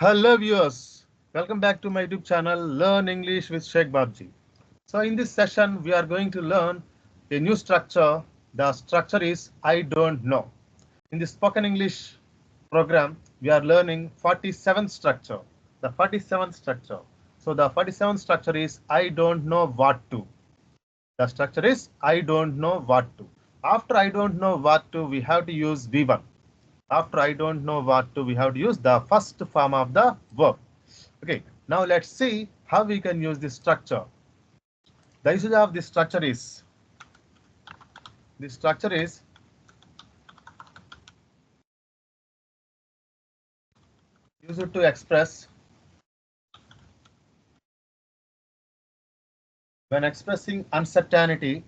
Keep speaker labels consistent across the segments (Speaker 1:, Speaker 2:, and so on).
Speaker 1: Hello viewers, welcome back to my YouTube channel Learn English with Shaik Babji. So in this session we are going to learn a new structure. The structure is I don't know. In this spoken English program we are learning 47th structure. The 47th structure. So the 47th structure is I don't know what to. The structure is I don't know what to. After I don't know what to we have to use V1. After I don't know what to, we have to use the first form of the verb. Okay, now let's see how we can use this structure. The usage of this structure is used to express when expressing uncertainty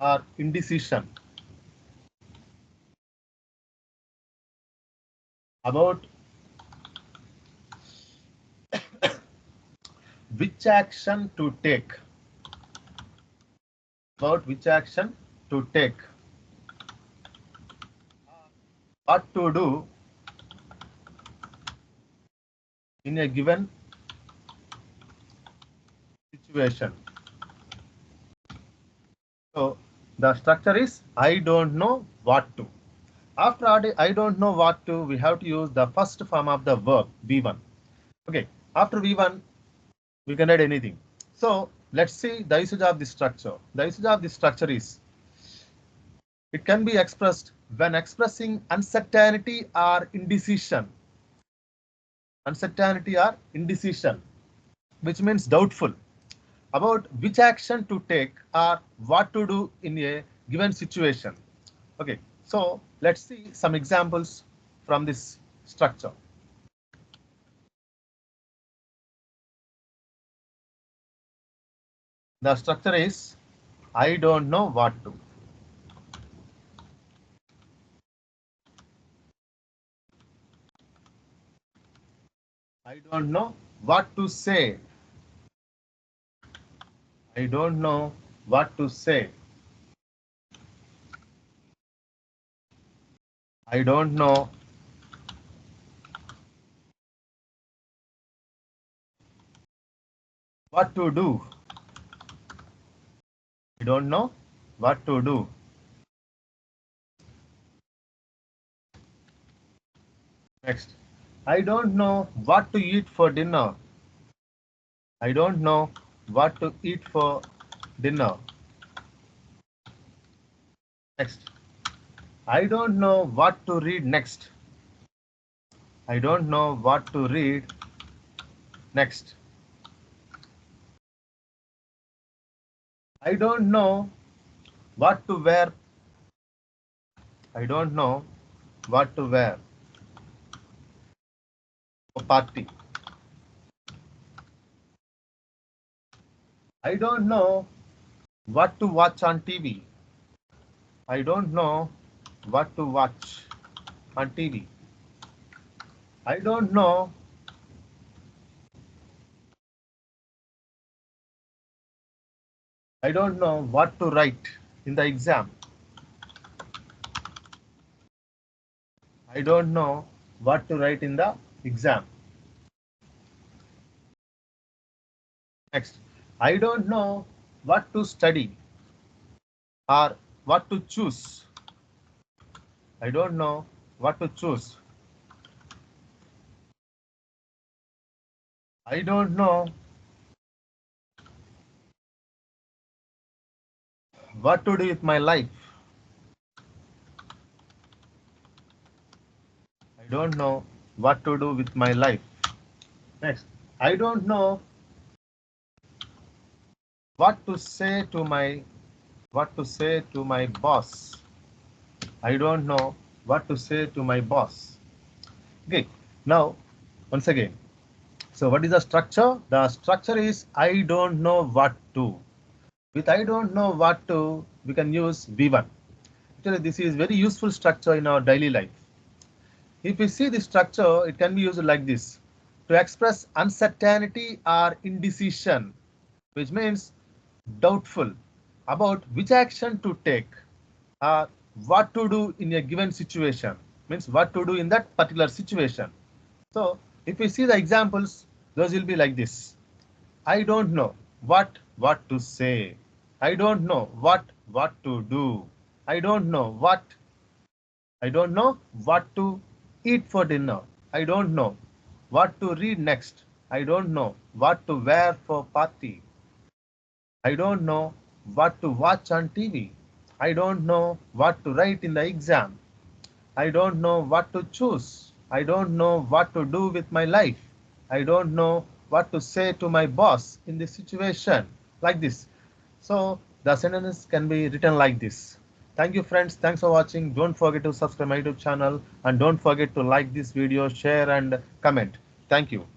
Speaker 1: or indecision about which action to take, about which action to take, what to do in a given situation. So the structure is I don't know what to. After I don't know what to, we have to use the first form of the verb V1. Okay, after V1 we can add anything. So let's see the usage of this structure. The usage of this structure is it can be expressed when expressing uncertainty or indecision. Uncertainty or indecision, which means doubtful about which action to take or what to do in a given situation. Okay, so let's see some examples from this structure. The structure is I don't know what to. I don't know what to say. I don't know what to say. I don't know what to do. I don't know what to do. Next. I don't know what to eat for dinner. I don't know what to eat for dinner. Next. I don't know what to read next. I don't know what to read next. I don't know what to wear. I don't know what to wear for party. I don't know what to watch on TV. I don't know what to watch on TV. I don't know what to write in the exam. I don't know what to write in the exam. Next, I don't know what to study or what to choose. I don't know what to choose. I don't know what to do with my life. I don't know what to do with my life. Next, I don't know what to say to my boss. I don't know what to say to my boss. Okay, now once again. So what is the structure? The structure is I don't know what to. With I don't know what to, we can use V1. Actually, this is very useful structure in our daily life. If we see this structure, it can be used like this to express uncertainty or indecision, which means doubtful about which action to take or what to do in a given situation, means what to do in that particular situation. So if we see the examples, those will be like this. I don't know what to say. I don't know what to do. I don't know what to eat for dinner. I don't know what to read next. I don't know what to wear for party. I don't know what to watch on TV. I don't know what to write in the exam. I don't know what to choose. I don't know what to do with my life. I don't know what to say to my boss in this situation. Like this. So the sentence can be written like this. Thank you friends. Thanks for watching. Don't forget to subscribe my YouTube channel and don't forget to like this video, share and comment. Thank you.